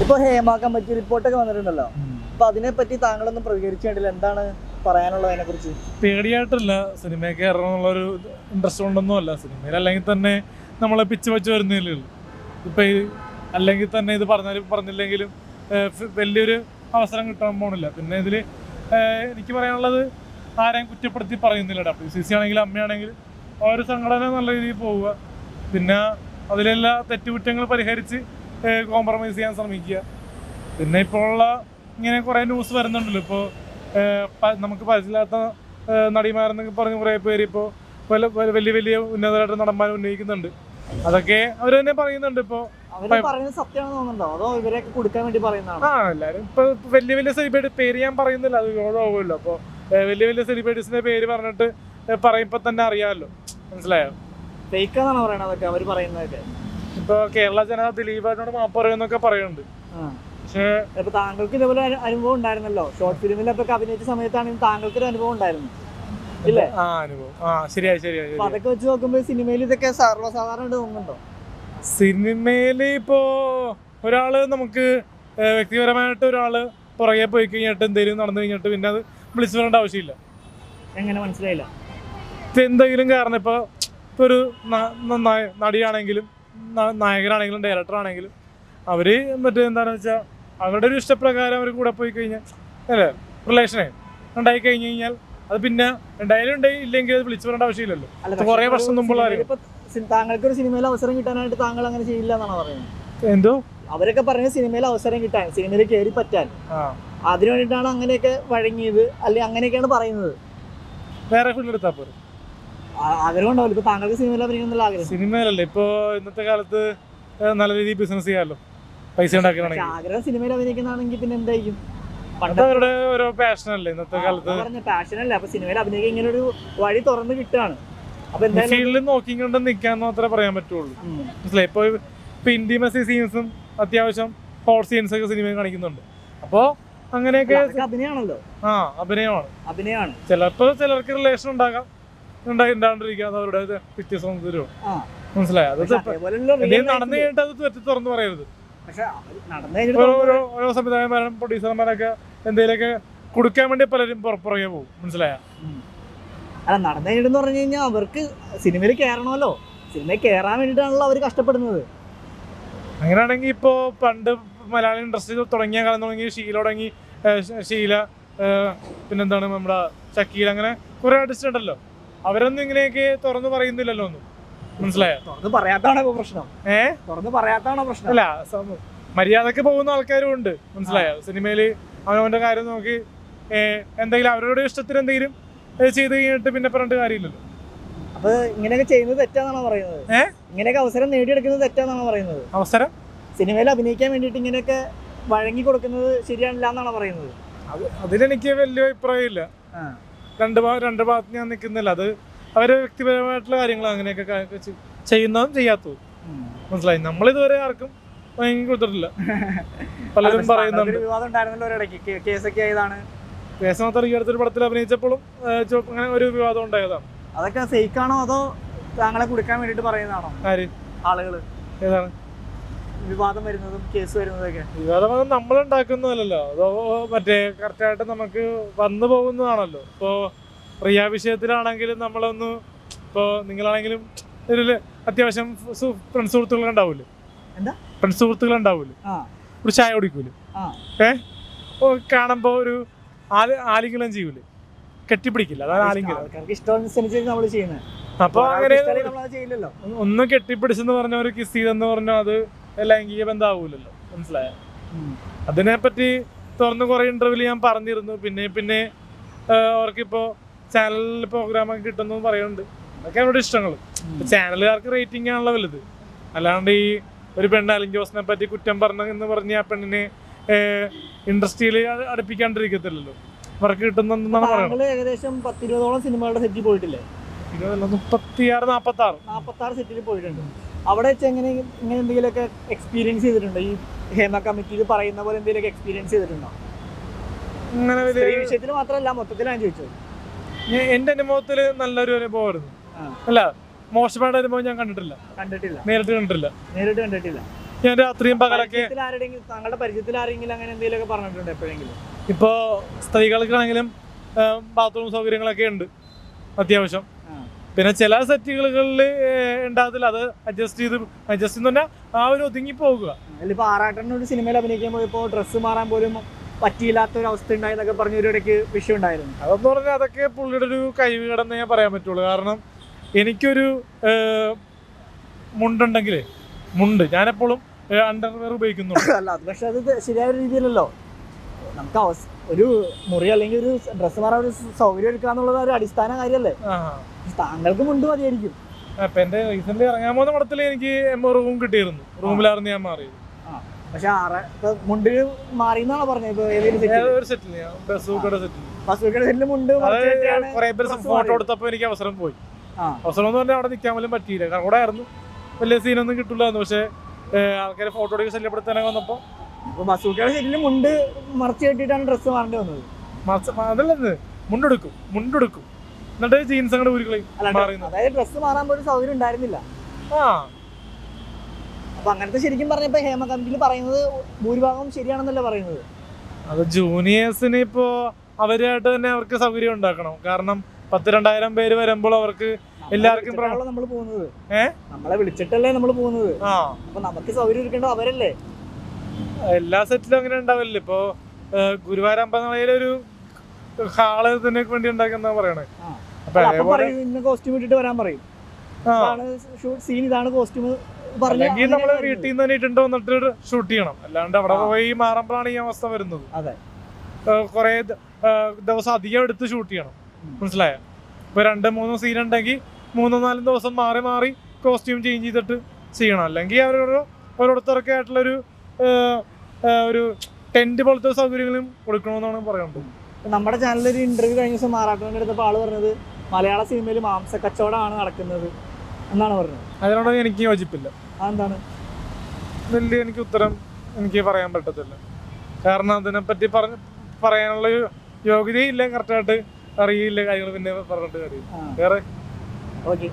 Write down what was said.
ഇപ്പൊ ഹേമ കമ്മിറ്റി റിപ്പോർട്ടൊക്കെ വന്നിട്ടുണ്ടല്ലോ. അപ്പൊ അതിനെപ്പറ്റി താങ്കളൊന്നും പ്രതികരിച്ചു കണ്ടില്ല. എന്താണ് പറയാനുള്ളത് അതിനെ കുറിച്ച്? പേടിയായിട്ടല്ല, സിനിമയിൽ കയറണം എന്നുള്ളൊരു ഇൻട്രസ്റ്റ് കൊണ്ടൊന്നും അല്ല. സിനിമയിൽ അല്ലെങ്കിൽ തന്നെ നമ്മളെ പിച്ച് വെച്ച് വരുന്നില്ലല്ലോ. ഇപ്പം അല്ലെങ്കിൽ തന്നെ ഇത് പറഞ്ഞില്ലെങ്കിലും വലിയൊരു അവസരം കിട്ടാൻ പോണില്ല. പിന്നെ ഇതിൽ എനിക്ക് പറയാനുള്ളത്, ആരെയും കുറ്റപ്പെടുത്തി പറയുന്നില്ല. WCC ആണെങ്കിലും അമ്മയാണെങ്കിലും ഒരു സംഘടന നല്ല രീതിയിൽ പോവുക, പിന്നെ അതിലെല്ലാ തെറ്റുകുറ്റങ്ങൾ പരിഹരിച്ച് കോംപ്രമൈസ് ചെയ്യാൻ ശ്രമിക്കുക. പിന്നെ ഇപ്പോഴുള്ള ഇങ്ങനെ കുറേ ന്യൂസ് വരുന്നുണ്ടല്ലോ. ഇപ്പോൾ നമുക്ക് പരിചയമില്ലാത്ത നടിമാരെന്നൊക്കെ പറഞ്ഞ് കുറേ പേര് ഇപ്പോൾ വലിയ വലിയ ഉന്നതരായിട്ട് നടന്മാർ ഉന്നയിക്കുന്നുണ്ട്. അതൊക്കെ അവർ തന്നെ പറയുന്നുണ്ട്. ഇപ്പോൾ എല്ലാവരും ഇപ്പോൾ വലിയ വലിയ സെലിബ്രിറ്റി പേര് ഞാൻ പറയുന്നില്ല, അത് വിരോധമാവുമല്ലോ. അപ്പോൾ വലിയ വലിയ സെലിബ്രിറ്റീസിന്റെ പേര് പറഞ്ഞിട്ട് പറയുമ്പോൾ തന്നെ അറിയാമല്ലോ, മനസ്സിലായോ? ഇപ്പൊ കേരള ജനത ദിലീപായിട്ടോട് മാപ്പ് പറയുന്നൊക്കെ പറയുന്നുണ്ട്. പക്ഷേ താങ്കൾക്ക് ഇതേപോലെ അനുഭവം ഉണ്ടായിരുന്നല്ലോ, ഷോർട്ട് ഫിലിമിലൊക്കെ അഭിനയിച്ച സമയത്താണെങ്കിൽ താങ്കൾക്ക് ഒരു അനുഭവം ഉണ്ടായിരുന്നു ഇല്ലേ? ശരിയായി. അതൊക്കെ വെച്ച് നോക്കുമ്പോൾ സിനിമയിൽ ഇതൊക്കെ സർവ്വസാധാരണ തോന്നുന്നുണ്ടോ? സിനിമയില് ഇപ്പോ ഒരാള് നമുക്ക് വ്യക്തിപരമായിട്ട് ഒരാള് പുറകെ പോയി കഴിഞ്ഞിട്ട് എന്തെങ്കിലും നടന്നു കഴിഞ്ഞിട്ട് പിന്നെ അത് വിളിച്ചു വരേണ്ട ആവശ്യമില്ല. എങ്ങനെ മനസ്സിലായില്ല? എന്തെങ്കിലും കാരണം ഇപ്പൊ ഒരു നടിയാണെങ്കിലും നായകനാണെങ്കിലും ഡയറക്ടർ ആണെങ്കിലും അവര് എന്താണെന്ന് വെച്ചാൽ അവരുടെ ഒരു ഇഷ്ടപ്രകാരം അവർ കൂടെ പോയി കഴിഞ്ഞാൽ അല്ലേ, റിലേഷനെ ഉണ്ടായി കഴിഞ്ഞു കഴിഞ്ഞാൽ അത് പിന്നെ എന്തായാലും ഇല്ലെങ്കിൽ അത് വിളിച്ചു വരേണ്ട ആവശ്യമില്ലല്ലോ. കുറെ വർഷം മുമ്പുള്ള താങ്കൾക്ക് ഒരു സിനിമയിൽ അവസരം കിട്ടാനായിട്ട് താങ്കൾ അങ്ങനെ ചെയ്യില്ല എന്നാണ് പറയുന്നത്. എന്തോ അവരൊക്കെ പറഞ്ഞ സിനിമയിൽ അവസരം കിട്ടാൻ, സിനിമയിൽ കയറി പറ്റാൻ, അതിനു വേണ്ടിയിട്ടാണ് അങ്ങനെയൊക്കെ വഴങ്ങിയത്, അല്ലെങ്കിൽ അങ്ങനെയൊക്കെയാണ് പറയുന്നത്. വേറെ ഫീൽഡ് എടുത്താൽ പോലും ആഗ്രഹം ഉണ്ടാവില്ല. ഇപ്പൊ താങ്കൾക്ക് സിനിമയിൽ അഭിനയിക്കുന്നുള്ള ആഗ്രഹം? സിനിമയിലല്ലേ ഇപ്പൊ ഇന്നത്തെ കാലത്ത് നല്ല രീതിയിൽ ബിസിനസ് ചെയ്യാമല്ലോ, പൈസ ഉണ്ടാക്കണമെങ്കിൽ. ആഗ്രഹം സിനിമയിൽ അഭിനയിക്കുന്നതാണെങ്കിൽ പിന്നെ എന്തായിരിക്കും? അവരുടെ ഓരോ പാഷനല്ലേ ഇന്നത്തെ കാലത്ത്. പാഷനല്ലേ, അപ്പൊ സിനിമയിൽ അഭിനയിക്കാൻ ഇങ്ങനെ ഒരു വഴി തുറന്ന് കിട്ടുകയാണ്. അപ്പൊ ഫീൽഡിൽ നോക്കിക്കൊണ്ട് നിൽക്കാന്ന് മാത്രമേ പറയാൻ പറ്റുള്ളൂ, മനസ്സിലായി? ഇപ്പൊ ഇന്റിമസി സീൻസും അത്യാവശ്യം ഹോട്ട് സീൻസ് ഒക്കെ സിനിമയിൽ കാണിക്കുന്നുണ്ട്. അപ്പോ അങ്ങനെയൊക്കെ അഭിനയമാണല്ലോ. അഭിനയമാണ്. ചിലർക്ക് റിലേഷൻ ഉണ്ടാകാം, ഉണ്ടാകാണ്ടിരിക്കാം, അവരുടെ പിക്ചേഴ്സ് തരും, മനസ്സിലായി? അത് നടന്നു കഴിഞ്ഞിട്ട് അത് തുറന്നു പറയരുത്. ഓരോ സംവിധായകന്മാരും പ്രൊഡ്യൂസർമാരൊക്കെ എന്തെങ്കിലുമൊക്കെ കൊടുക്കാൻ വേണ്ടി പലരും പുറകെ പോകും, മനസ്സിലായ? അല്ല, നടന്നു കഴിഞ്ഞിട്ടെന്ന് പറഞ്ഞു കഴിഞ്ഞാൽ അവർക്ക് സിനിമയിൽ കയറണമല്ലോ, സിനിമയിൽ കയറാൻ വേണ്ടിയിട്ടാണല്ലോ അവർ കഷ്ടപ്പെടുന്നത്. അങ്ങനെയാണെങ്കിൽ ഇപ്പോൾ പണ്ട് മലയാള ഇൻഡസ്ട്രി തുടങ്ങിയ കാലം തുടങ്ങി ഷീല പിന്നെന്താണ് നമ്മുടെ ഷക്കീൽ, അങ്ങനെ കുറെ ആർട്ടിസ്റ്റ് ഉണ്ടല്ലോ. അവരൊന്നും ഇങ്ങനെയൊക്കെ തുറന്നു പറയുന്നില്ലല്ലോ ഒന്നും, മനസ്സിലായോ? തുറന്നു പറയാത്താണോ പ്രശ്നം? തുറന്നു പറയാത്താണോ പ്രശ്നം? അല്ല, മര്യാദക്ക് പോകുന്ന ആൾക്കാരും ഉണ്ട്, മനസ്സിലായോ? സിനിമയില് അവനവന്റെ കാര്യം നോക്കി എന്തെങ്കിലും അവരുടെ ഇഷ്ടത്തിന് എന്തെങ്കിലും ചെയ്ത് കഴിഞ്ഞിട്ട് പിന്നെ പറഞ്ഞിട്ട് കാര്യമില്ലല്ലോ. അപ്പൊ ഇങ്ങനെയൊക്കെ ചെയ്യുന്നത് തെറ്റാന്നാണോ പറയുന്നത്? ഇങ്ങനെയൊക്കെ അവസരം നേടിയെടുക്കുന്നത് തെറ്റാന്നാണോ പറയുന്നത്? അവസരം സിനിമയിൽ അഭിനയിക്കാൻ വേണ്ടിയിട്ട് ഇങ്ങനെയൊക്കെ വഴങ്ങി കൊടുക്കുന്നത് ശരിയാണില്ല എന്നാണോ പറയുന്നത്? അതിലെനിക്ക് വലിയ അഭിപ്രായം ഇല്ല. രണ്ട് ഭാഗത്ത് ഞാൻ നിൽക്കുന്നില്ല. അത് അവരെ വ്യക്തിപരമായിട്ടുള്ള കാര്യങ്ങൾ അങ്ങനെയൊക്കെ ചെയ്യുന്നതും ചെയ്യാത്തതും, മനസ്സിലായി? നമ്മളിതുവരെ ആർക്കും വഴങ്ങി കൊടുത്തിട്ടില്ല. പലരും പറയുന്നുണ്ട്. കേസ് മാത്രം ഈ അടുത്തൊരു പടത്തിൽ അഭിനയിച്ചപ്പോഴും അങ്ങനെ ഒരു വിവാദം ഉണ്ടായതാണ്. അതൊക്കെ ഫേക്കാണോ അതോ താങ്കളെ കൊടുക്കാൻ വേണ്ടിട്ട് പറയുന്നതാണോ ആളുകള്? ഏതാണ് വിവാദം വരുന്നതും കേസ് വരുന്നതൊക്കെ? വിവാദം നമ്മളുണ്ടാക്കുന്നതല്ലോ, അതോ മറ്റേ കറക്റ്റായിട്ട് നമുക്ക് വന്നു പോകുന്നതാണല്ലോ. ഇപ്പോൾ പ്രിയ വിഷയത്തിലാണെങ്കിലും നമ്മളൊന്ന്, ഇപ്പോൾ നിങ്ങളാണെങ്കിലും ഒരു അത്യാവശ്യം ഫ്രണ്ട്സ് സുഹൃത്തുക്കളുണ്ടാവൂലേ? ഒരു ചായ കുടിക്കൂലേ? കാണുമ്പോ ഒരു ആലിംഗനം ചെയ്യൂലേ? കെട്ടിപ്പിടിക്കില്ല, അതാണ് ആലിംഗനം. അപ്പൊ അങ്ങനെ ഒന്ന് കെട്ടിപ്പിടിച്ചെന്ന് പറഞ്ഞ ഒരു കിസ് ചെയ്തെന്ന് പറഞ്ഞാൽ അത് ലൈംഗിക ബന്ധമാവൂലല്ലോ, മനസ്സിലായോ? അതിനെപ്പറ്റി തുറന്ന് കുറെ ഇന്റർവ്യൂല് ഞാൻ പറഞ്ഞിരുന്നു. പിന്നെ അവർക്കിപ്പോ ചാനലിൽ പ്രോഗ്രാമൊക്കെ കിട്ടുന്നു പറയുന്നുണ്ട്. അതൊക്കെ അവരുടെ ഇഷ്ടങ്ങൾ. ചാനലുകാർക്ക് റേറ്റിംഗ് ആണല്ലോ വലുത്, അല്ലാണ്ട് ഈ ഒരു പെണ്ണ് അലിൻ ജോസിനെ പറ്റി കുറ്റം എന്ന് പറഞ്ഞ ആ പെണ്ണിനെ ഇൻഡസ്ട്രിയിൽ അടുപ്പിക്കാണ്ടിരിക്കത്തില്ലല്ലോ. അവർക്ക് കിട്ടുന്നെന്നാണ് പറയുന്നത്. ഏകദേശം 10-20ഓളം സിനിമകളുടെ സെറ്റിൽ പോയിട്ടില്ലേ? 46 സെറ്റിൽ പോയിട്ടുണ്ട്. അവിടെ വെച്ച് ഇങ്ങനെ എന്തെങ്കിലുമൊക്കെ എക്സ്പീരിയൻസ് ചെയ്തിട്ടുണ്ടോ? ഈ ഹേമ കമ്മിറ്റിയിൽ പറയുന്ന പോലെ എന്തെങ്കിലുമൊക്കെ എക്സ്പീരിയൻസ് ചെയ്തിട്ടുണ്ടോ? അങ്ങനെ വിഷയത്തിൽ മാത്രമല്ല, മൊത്തത്തിലാണ് ചോദിച്ചത്. എന്റെ അനുഭവത്തില് നല്ലൊരു അനുഭവമായിരുന്നു. അല്ല, മോശമായ അനുഭവം ഞാൻ കണ്ടിട്ടില്ല. നേരിട്ട് കണ്ടിട്ടില്ല. ഞാൻ രാത്രിയും പകലൊക്കെ താങ്കളുടെ പരിചയത്തിൽ ആരെങ്കിലും അങ്ങനെ എന്തെങ്കിലുമൊക്കെ പറഞ്ഞിട്ടുണ്ട് എപ്പോഴെങ്കിലും? ഇപ്പോൾ സ്ത്രീകൾക്കാണെങ്കിലും ബാത്റൂം സൗകര്യങ്ങളൊക്കെ ഉണ്ട് അത്യാവശ്യം. പിന്നെ ചില സെറ്റുകളിൽ ഉണ്ടാകത്തില്ല, അത് അഡ്ജസ്റ്റ് എന്ന് പറഞ്ഞാൽ ആ ഒരു ഒതുങ്ങി പോകുക. അതിലിപ്പോൾ ആറാട്ടനോട് സിനിമയിൽ അഭിനയിക്കുമ്പോൾ ഇപ്പോൾ ഡ്രസ്സ് മാറാൻ പോലും പറ്റിയില്ലാത്ത ഒരു അവസ്ഥ ഉണ്ടായെന്നൊക്കെ പറഞ്ഞ ഒരു ഇടയ്ക്ക് വിഷയം ഉണ്ടായിരുന്നു. അതെന്ന് പറഞ്ഞാൽ അതൊക്കെ പുള്ളിയുടെ ഒരു കഴിവുകേടെന്ന് ഞാൻ പറയാൻ പറ്റുള്ളൂ. കാരണം എനിക്കൊരു മുണ്ടുണ്ടെങ്കിലേ ഞാനെപ്പോഴും അണ്ടർവെയർ ഉപയോഗിക്കുന്നുണ്ട്. അല്ല, അത് പക്ഷെ അത് ശരിയായ രീതിയിലല്ലോ. നമുക്ക് ഒരു മുറി അല്ലെങ്കിൽ ഒരു ഡ്രസ്സ് മാറാൻ ഒരു സൗകര്യം എടുക്കുക എന്നുള്ളത് ഒരു അടിസ്ഥാന കാര്യമല്ലേ? താങ്കൾക്ക് മുണ്ട് മതിയായിരിക്കും. ഇപ്പൊ എന്റെ റീസെന്റ് ഇറങ്ങാൻ പോകുന്ന പടത്തിൽ എനിക്ക് റൂം കിട്ടിയിരുന്നു, റൂമിലായിരുന്നു ഞാൻ മാറിയത്. പക്ഷെ മുണ്ട് മാറിയെന്നാണോ പറഞ്ഞത്? ഫോട്ടോ എടുത്തപ്പോ എനിക്ക് അവസരം പോയി. അവസരം എന്ന് പറഞ്ഞാൽ അവിടെ നിൽക്കാൻ പോലും പറ്റിയില്ല, കാരണം അവിടെ ആയിരുന്നു, വലിയ സീനൊന്നും കിട്ടില്ലായിരുന്നു. പക്ഷെ ആൾക്കാരെ ഫോട്ടോ എടുക്കാൻ ശല്യപ്പെടുത്താനൊക്കെ വന്നപ്പോ ബസൂക്കയുടെ ശരിക്കും മുണ്ട് മറച്ചു കെട്ടിയിട്ടാണ് ഡ്രസ്സ് മാറേണ്ടി വന്നത്. അതല്ലെന്ന് മുണ്ടെടുക്കും എന്നിട്ട് ജീൻസ് അങ്ങോട്ട് ഊരിക്കളയും. അതായത് ഡ്രസ്സ് മാറാൻ പോലും സൗകര്യം ഉണ്ടായിരുന്നില്ല. അപ്പൊ അങ്ങനത്തെ ശരിക്കും പറഞ്ഞപ്പോ ഹേമ കമ്മിറ്റിയിൽ പറയുന്നത് ഭൂരിഭാഗം ശരിയാണെന്നല്ലേ പറയുന്നത്? അത് ജൂനിയേഴ്സിന് ഇപ്പോ അവരായിട്ട് തന്നെ അവർക്ക് സൗകര്യം ഉണ്ടാക്കണം. കാരണം 10,000-2,000 പേര് വരുമ്പോൾ അവർക്ക് എല്ലാവർക്കും നമ്മള് പോകുന്നത്, നമ്മളെ വിളിച്ചിട്ടല്ലേ നമ്മള് പോകുന്നത്. അപ്പൊ നമുക്ക് സൗകര്യം ഒരുക്കേണ്ടത് അവരല്ലേ? എല്ലാ സെറ്റിലും അങ്ങനെ ഉണ്ടാവില്ല. ഇപ്പൊ ഗുരുവായൂർ അമ്പലനടയിലൊരു ഹാള് തന്നെ വേണ്ടി ഉണ്ടാക്കുന്ന പറയണേ. കോസ്റ്റ്യൂം ഇട്ടിട്ട് വരാൻ പറയും, സീൻ ഇതാണ് കോസ്റ്റ്യൂം. അല്ലെങ്കിൽ നമ്മള് വീട്ടിൽ നിന്ന് തന്നെ ഇട്ടിട്ട് വന്നിട്ട് ഷൂട്ട് ചെയ്യണം. അല്ലാണ്ട് അവിടെ പോയി മാറുമ്പോഴാണ് ഈ അവസ്ഥ വരുന്നത്. അതെ, കുറെ ദിവസം അധികം എടുത്ത് ഷൂട്ട് ചെയ്യണം, മനസ്സിലായോ? ഇപ്പൊ 2-3 സീൻ ഉണ്ടെങ്കിൽ 3-4 ദിവസം മാറി കോസ്റ്റ്യൂം ചേഞ്ച് ചെയ്തിട്ട് ചെയ്യണം. അല്ലെങ്കിൽ ഓരോരുത്തർക്ക് ആയിട്ടുള്ളൊരു ടെന്റ് പോലത്തെ സൗകര്യങ്ങളും കൊടുക്കണമെന്നാണ് പറയുന്നത്. നമ്മുടെ ചാനലിൽ ഒരു ഇന്റർവ്യൂ കഴിഞ്ഞ ദിവസം മാറാട്ടോന്റെ അടുത്തപ്പോൾ ആള് പറഞ്ഞത് മലയാള സിനിമയിൽ മാംസ കച്ചവടമാണ് നടക്കുന്നത് എന്നാണ് പറഞ്ഞത്. അതിനോട് എനിക്ക് യോജിപ്പില്ല. അതെന്താണ്? എനിക്ക് ഉത്തരം പറയാൻ പറ്റത്തില്ല. കാരണം അതിനെപ്പറ്റി പറയാനുള്ള യോഗ്യതയില്ല, കറക്റ്റായിട്ട് അറിയില്ല കാര്യങ്ങൾ, പിന്നെ പറഞ്ഞിട്ട് കാര്യം വേറെ. ഓക്കെ.